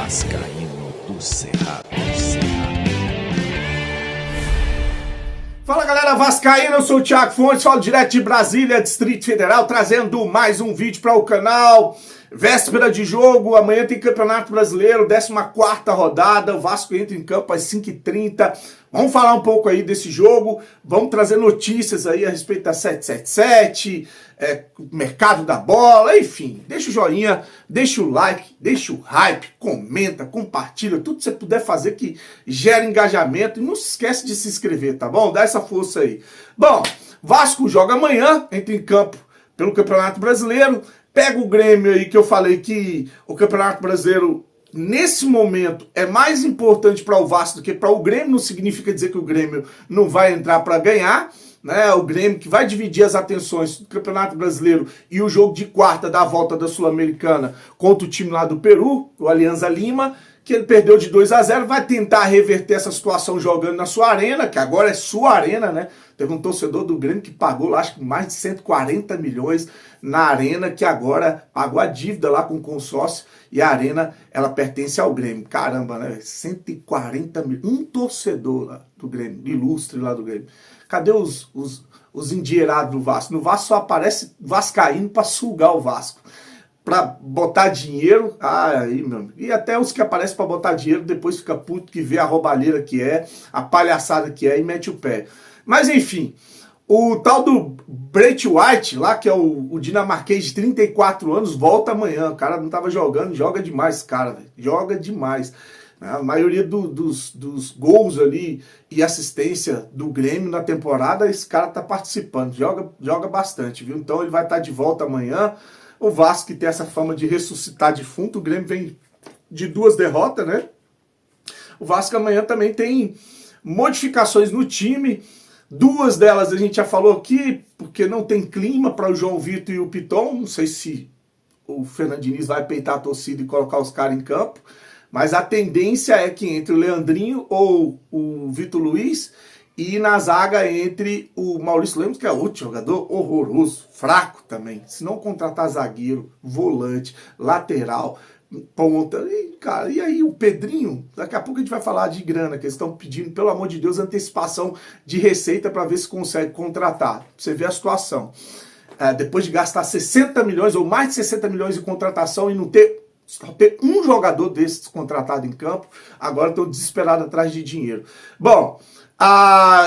Vascaíno do Cerrado. Fala galera vascaína, eu sou o Thiago Fontes, falo direto de Brasília, Distrito Federal, trazendo mais um vídeo para o canal. Véspera de jogo, amanhã tem Campeonato Brasileiro, 14ª rodada, o Vasco entra em campo às 5h30. Vamos falar um pouco aí desse jogo, vamos trazer notícias aí a respeito da 777, mercado da bola, enfim. Deixa o joinha, deixa o like, deixa o hype, comenta, compartilha, tudo que você puder fazer que gera engajamento. E não se esquece de se inscrever, tá bom? Dá essa força aí. Bom, Vasco joga amanhã, entra em campo pelo Campeonato Brasileiro. Pega o Grêmio aí, que eu falei que o Campeonato Brasileiro, nesse momento, é mais importante para o Vasco do que para o Grêmio. Não significa dizer que o Grêmio não vai entrar para ganhar, né? O Grêmio que vai dividir as atenções do Campeonato Brasileiro e o jogo de quarta da volta da Sul-Americana contra o time lá do Peru, o Alianza Lima, que ele perdeu de 2-0, vai tentar reverter essa situação jogando na sua arena, que agora é sua arena, né? Teve um torcedor do Grêmio que pagou lá, acho que mais de 140 milhões na arena, que agora pagou a dívida lá com o consórcio, e a arena, ela pertence ao Grêmio. Caramba, né? 140 milhões. Um torcedor lá do Grêmio, ilustre lá do Grêmio. Cadê os endinheirados do Vasco? No Vasco só aparece vascaíno para sugar o Vasco. Pra botar dinheiro, aí, meu amigo. E até os que aparecem pra botar dinheiro, depois fica puto que vê a roubalheira que é, a palhaçada que é e mete o pé. Mas enfim, o tal do Brett White, lá que é o dinamarquês de 34 anos, volta amanhã. O cara não tava jogando, joga demais, cara, véio. Joga demais. A maioria dos gols ali e assistência do Grêmio na temporada, esse cara tá participando, joga bastante, viu? Então ele vai estar de volta amanhã. O Vasco, que tem essa fama de ressuscitar defunto, o Grêmio vem de 2 derrotas, né? O Vasco amanhã também tem modificações no time. 2 delas a gente já falou aqui, porque não tem clima para o João Vitor e o Piton. Não sei se o Fernando Diniz vai peitar a torcida e colocar os caras em campo. Mas a tendência é que entre o Leandrinho ou o Vitor Luiz, e na zaga entre o Maurício Lemos, que é outro jogador horroroso, fraco também. Se não contratar zagueiro, volante, lateral, ponta, cara, e aí o Pedrinho, daqui a pouco a gente vai falar de grana, que eles estão pedindo, pelo amor de Deus, antecipação de receita para ver se consegue contratar. Pra você ver a situação. Depois de gastar 60 milhões ou mais de 60 milhões em contratação e não ter um jogador desses contratado em campo, agora estão desesperados atrás de dinheiro. Bom,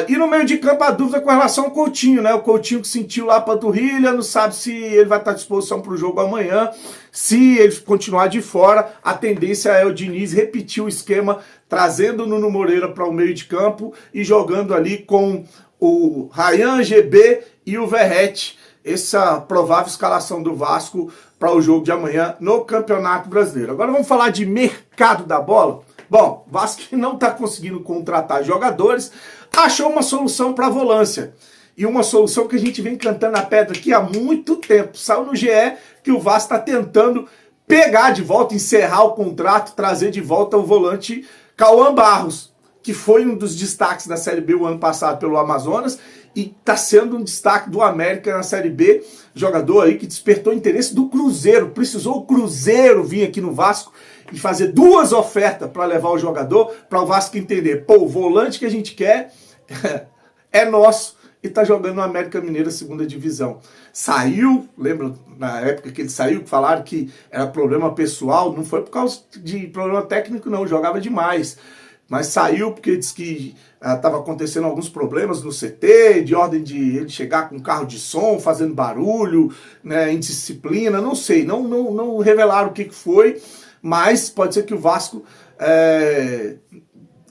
e no meio de campo a dúvida com relação ao Coutinho, né? O Coutinho que sentiu lá a panturrilha, não sabe se ele vai estar à disposição para o jogo amanhã. Se ele continuar de fora, a tendência é o Diniz repetir o esquema, trazendo o Nuno Moreira para o meio de campo e jogando ali com o Ryan, GB e o Verratti. Essa provável escalação do Vasco para o jogo de amanhã no Campeonato Brasileiro. Agora vamos falar de mercado da bola. Bom, o Vasco não está conseguindo contratar jogadores, achou uma solução para a volância. E uma solução que a gente vem cantando a pedra aqui há muito tempo. Saiu no GE que o Vasco está tentando pegar de volta, encerrar o contrato, trazer de volta o volante Cauã Barros, que foi um dos destaques da Série B o ano passado pelo Amazonas e está sendo um destaque do América na Série B. Jogador aí que despertou interesse do Cruzeiro. Precisou o Cruzeiro vir aqui no Vasco e fazer 2 ofertas para levar o jogador, para o Vasco entender, pô, o volante que a gente quer é nosso e tá jogando no América Mineiro, 2ª divisão. Saiu, lembra na época que ele saiu, que falaram que era problema pessoal, não foi por causa de problema técnico não, jogava demais. Mas saiu porque disse que estava acontecendo alguns problemas no CT, de ordem de ele chegar com carro de som, fazendo barulho, né, indisciplina, não sei, não revelaram o que foi, mas pode ser que o Vasco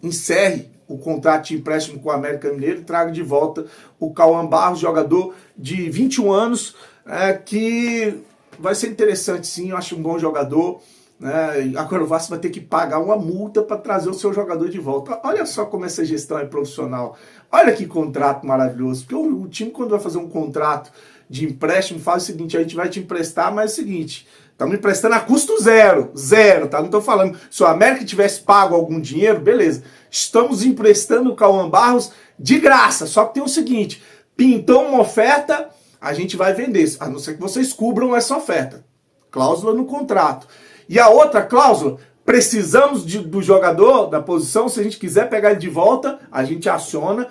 encerre o contrato de empréstimo com o América Mineiro e traga de volta o Cauã Barros, jogador de 21 anos, que vai ser interessante sim, eu acho um bom jogador. Agora o Vasco vai ter que pagar uma multa para trazer o seu jogador de volta. Olha só como essa gestão é profissional. Olha que contrato maravilhoso. Porque o time, quando vai fazer um contrato de empréstimo, faz o seguinte: a gente vai te emprestar, mas é o seguinte, estamos emprestando a custo zero, tá? Não estou falando, se o América tivesse pago algum dinheiro, beleza. Estamos emprestando o Cauã Barros de graça, só que tem o seguinte: pintou uma oferta, a gente vai vender, a não ser que vocês cubram essa oferta. Cláusula no contrato. E a outra cláusula, precisamos do jogador, da posição, se a gente quiser pegar ele de volta, a gente aciona,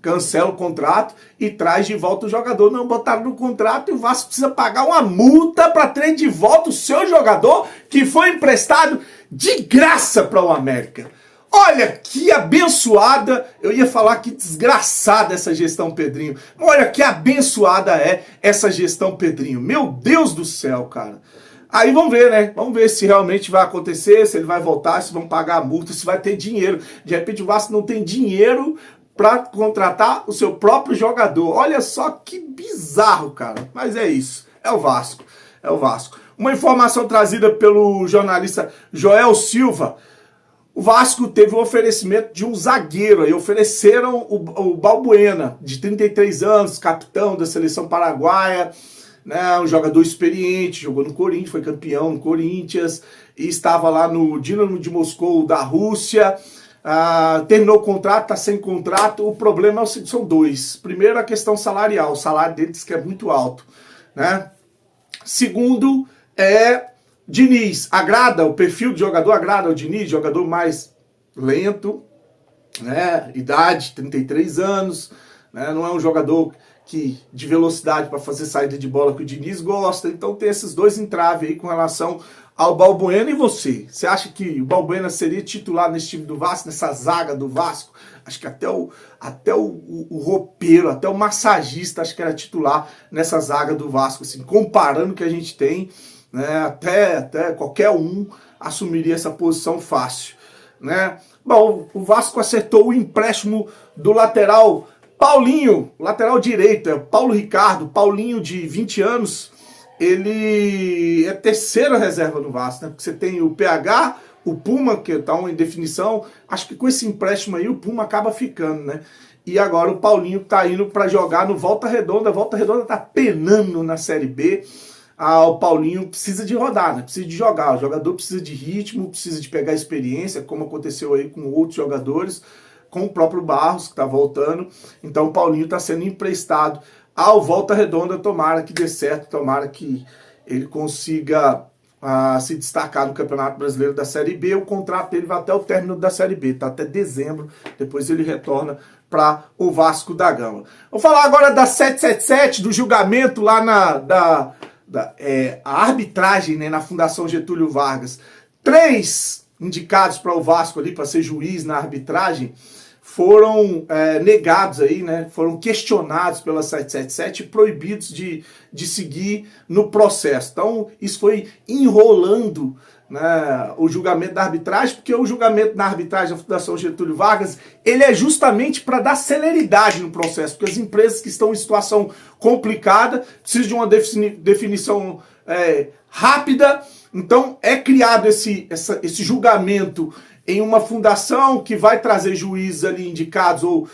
cancela o contrato e traz de volta o jogador. Não botaram no contrato e o Vasco precisa pagar uma multa para trazer de volta o seu jogador que foi emprestado de graça para o América. Olha que abençoada, eu ia falar que desgraçada essa gestão Pedrinho. Olha que abençoada é essa gestão Pedrinho. Meu Deus do céu, cara. Aí vamos ver, né? Vamos ver se realmente vai acontecer, se ele vai voltar, se vão pagar a multa, se vai ter dinheiro. De repente o Vasco não tem dinheiro para contratar o seu próprio jogador. Olha só que bizarro, cara. Mas é isso. É o Vasco. É o Vasco. Uma informação trazida pelo jornalista Joel Silva. O Vasco teve o oferecimento de um zagueiro. Aí ofereceram o Balbuena, de 33 anos, capitão da seleção paraguaia, né, um jogador experiente, jogou no Corinthians, foi campeão no Corinthians, e estava lá no Dinamo de Moscou da Rússia. Terminou o contrato, está sem contrato. O problema são dois. Primeiro, a questão salarial. O salário dele diz que é muito alto, né? Segundo, Diniz. Agrada o perfil de jogador, agrada o Diniz, jogador mais lento, né? Idade, 33 anos, né? Não é um jogador de velocidade para fazer saída de bola que o Diniz gosta. Então tem esses dois entraves aí com relação ao Balbuena. E você acha que o Balbuena seria titular nesse time do Vasco, nessa zaga do Vasco? Acho que até o roupeiro, até o massagista, acho que era titular nessa zaga do Vasco, assim, comparando o que a gente tem, né, até qualquer um assumiria essa posição fácil, né? Bom, o Vasco acertou o empréstimo do lateral Paulinho, lateral direito, Paulo Ricardo, Paulinho de 20 anos, ele é terceira reserva do Vasco, né? Porque você tem o PH, o Puma, que está em definição. Acho que com esse empréstimo aí o Puma acaba ficando, né? E agora o Paulinho está indo para jogar no Volta Redonda. A Volta Redonda está penando na Série B. O Paulinho precisa de rodar, né? Precisa de jogar. O jogador precisa de ritmo, precisa de pegar experiência, como aconteceu aí com outros jogadores, com o próprio Barros, que está voltando. Então o Paulinho está sendo emprestado ao Volta Redonda. Tomara que dê certo, tomara que ele consiga se destacar no Campeonato Brasileiro da Série B. O contrato dele vai até o término da Série B, tá até dezembro. Depois ele retorna para o Vasco da Gama. Vou falar agora da 777, do julgamento lá a arbitragem, né, na Fundação Getúlio Vargas. 3 indicados para o Vasco ali para ser juiz na arbitragem foram negados aí, né? Foram questionados pela 777 e proibidos de seguir no processo. Então, isso foi enrolando, né, o julgamento da arbitragem, porque o julgamento na arbitragem da Fundação Getúlio Vargas, ele é justamente para dar celeridade no processo, porque as empresas que estão em situação complicada precisam de uma definição rápida. Então, é criado esse julgamento em uma fundação que vai trazer juízes ali indicados ou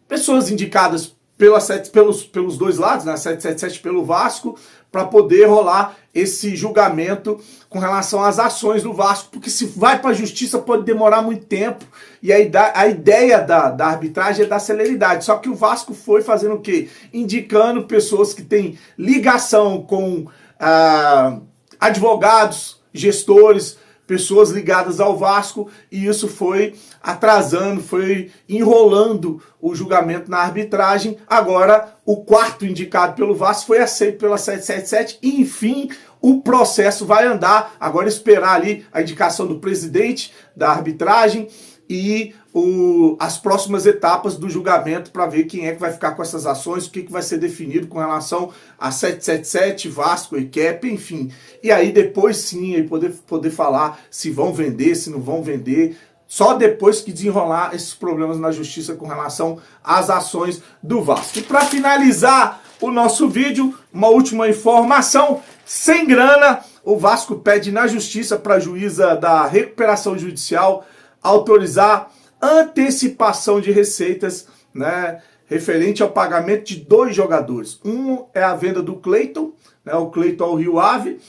pessoas indicadas pelos dois lados, né, 777 pelo Vasco, para poder rolar esse julgamento com relação às ações do Vasco, porque se vai para a justiça pode demorar muito tempo, e a ideia da arbitragem é dar celeridade. Só que o Vasco foi fazendo o quê? Indicando pessoas que têm ligação com advogados, gestores, pessoas ligadas ao Vasco, e isso foi atrasando, foi enrolando o julgamento na arbitragem. Agora, o 4º indicado pelo Vasco foi aceito pela 777, e enfim, o processo vai andar. Agora esperar ali a indicação do presidente da arbitragem e as próximas etapas do julgamento para ver quem é que vai ficar com essas ações, o que vai ser definido com relação a 777, Vasco, EQEP, enfim. E aí depois sim, aí poder falar se vão vender, se não vão vender, só depois que desenrolar esses problemas na justiça com relação às ações do Vasco. E para finalizar o nosso vídeo, uma última informação: sem grana, o Vasco pede na justiça para a juíza da recuperação judicial autorizar antecipação de receitas, né, referente ao pagamento de 2 jogadores. Um é a venda do Cleiton, né, o Cleiton ao Rio Ave.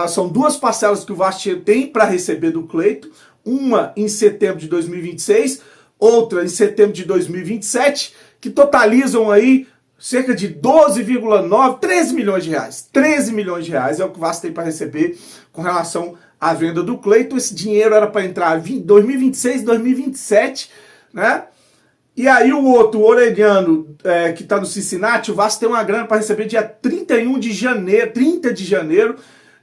São 2 parcelas que o Vasco tem para receber do Cleiton, uma em setembro de 2026, outra em setembro de 2027, que totalizam aí cerca de 12,9, 13 milhões de reais. 13 milhões de reais é o que o Vasco tem para receber com relação à venda do Cleiton. Esse dinheiro era para entrar em 2026, 2027, né? E aí o outro, o Orelhano, que está no Cincinnati, o Vasco tem uma grana para receber dia 31 de janeiro, 30 de janeiro,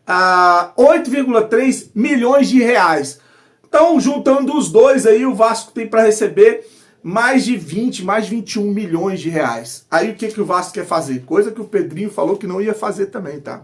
8,3 milhões de reais. Então, juntando os dois aí, o Vasco tem para receber mais de 21 milhões de reais. Aí o que o Vasco quer fazer? Coisa que o Pedrinho falou que não ia fazer também, tá?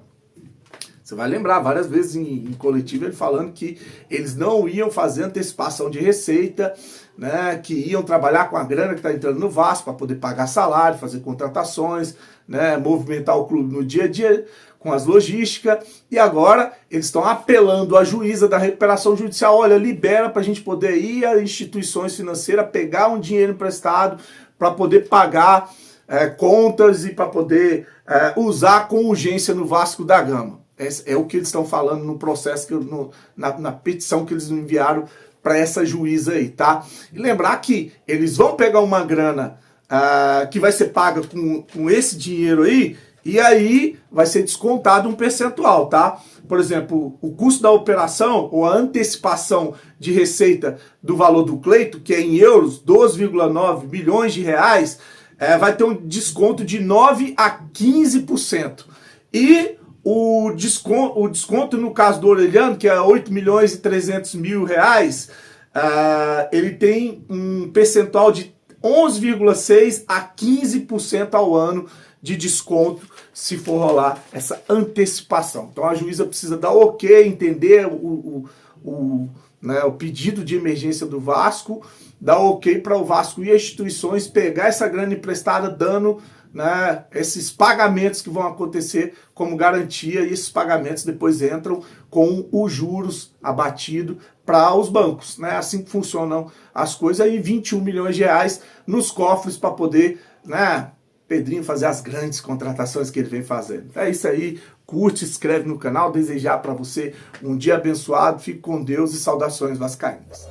Você vai lembrar várias vezes em coletivo ele falando que eles não iam fazer antecipação de receita, né, que iam trabalhar com a grana que está entrando no Vasco para poder pagar salário, fazer contratações, né, movimentar o clube no dia a dia com as logísticas. E agora eles estão apelando à juíza da recuperação judicial, olha, libera para a gente poder ir a instituições financeiras, pegar um dinheiro emprestado para poder pagar contas e para poder usar com urgência no Vasco da Gama. É o que eles estão falando no processo, na petição que eles enviaram para essa juíza aí, tá? E lembrar que eles vão pegar uma grana que vai ser paga com esse dinheiro aí, e aí vai ser descontado um percentual, tá? Por exemplo, o custo da operação ou a antecipação de receita do valor do Cleiton, que é em euros, 12,9 milhões de reais, vai ter um desconto de 9% a 15%. E o desconto no caso do Orelhano, que é 8 milhões e 300 mil reais, ele tem um percentual de 11,6% a 15% ao ano de desconto se for rolar essa antecipação. Então a juíza precisa dar ok, entender o pedido de emergência do Vasco, dar ok para o Vasco e as instituições pegar essa grana emprestada, dando, né, esses pagamentos que vão acontecer como garantia, e esses pagamentos depois entram com os juros abatido para os bancos, né? Assim que funcionam as coisas, aí 21 milhões de reais nos cofres para poder, né, Pedrinho fazer as grandes contratações que ele vem fazendo. É isso aí, curte, se inscreve no canal, desejar para você um dia abençoado, fique com Deus e saudações vascaínas.